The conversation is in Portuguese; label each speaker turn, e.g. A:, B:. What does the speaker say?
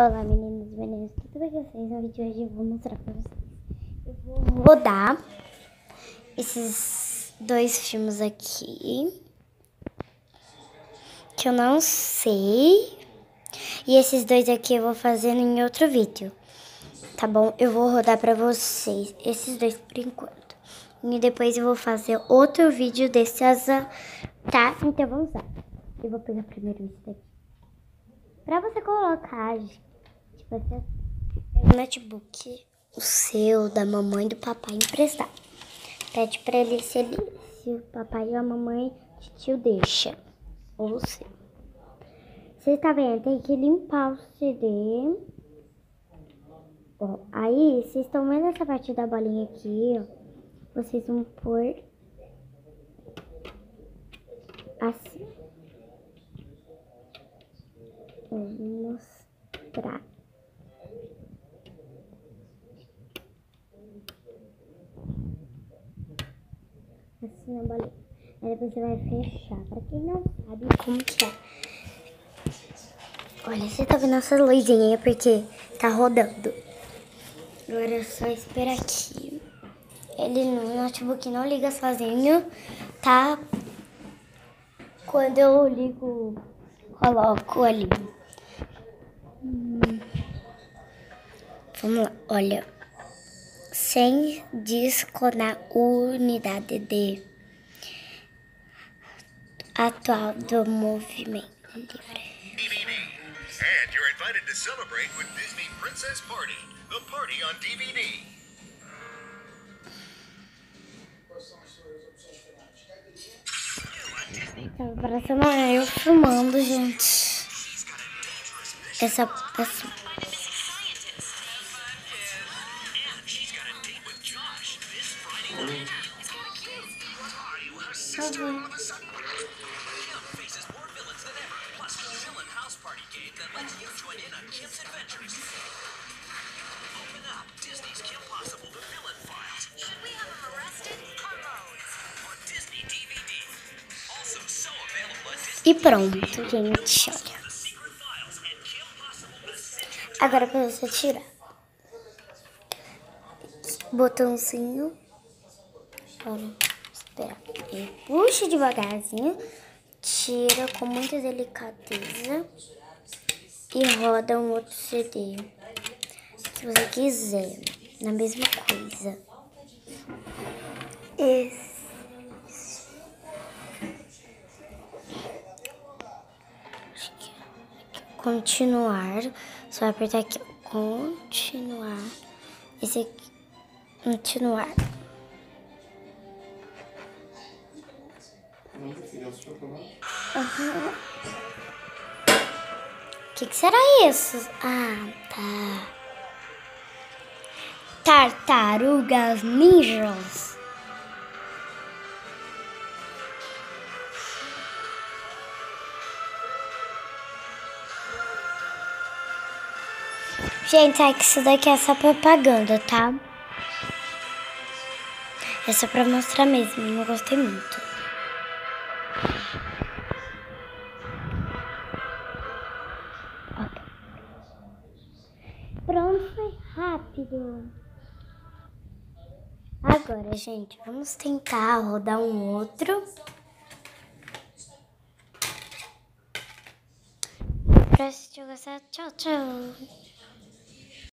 A: Olá meninos e meninas, tudo bem com vocês? No vídeo de hoje eu vou mostrar pra vocês. Eu vou rodar esses dois filmes aqui, que eu não sei. E esses dois aqui eu vou fazer em outro vídeo, tá bom? Eu vou rodar pra vocês esses dois por enquanto. E depois eu vou fazer outro vídeo desses, tá? Então vamos lá. Eu vou pegar primeiro esse daqui. Pra você colocar, tipo assim, pega o notebook, o seu, da mamãe e do papai emprestar. Pede pra ele se o papai ou a mamãe de tio deixa. Ou o seu. Você tá vendo? Tem que limpar o CD. Ó, aí, vocês estão vendo essa parte da bolinha aqui, ó? Vocês vão pôr assim. Vou mostrar. Assim a bolinha. Aí depois você vai fechar. Pra quem não sabe como que é. Olha, você tá vendo essa luzinha porque tá rodando. Agora é só esperar aqui. Ele no notebook não liga sozinho, tá? Quando eu ligo, coloco ali. Vamos lá, olha. Sem disco na unidade de atual do movimento livre.
B: And you're invited to celebrate with Disney Princess Party, the party on DVD.
A: Tá parecendo eu filmando, gente. Essa. E pronto, gente, olha. Agora pra você tirar. Botãozinho. Vamos esperar. E puxa devagarzinho. Tira com muita delicadeza. E roda um outro CD. Se você quiser. Na mesma coisa. Esse. Continuar, só vai apertar aqui, continuar, esse aqui, continuar. Uhum. Que será isso? Ah, tá. Tartarugas Ninjas. Gente, sabe que isso daqui é só propaganda, tá? É só pra mostrar mesmo, não gostei muito. Okay. Pronto, foi rápido. Agora, gente, vamos tentar rodar um outro. Pra assistir, gostar, tchau, tchau.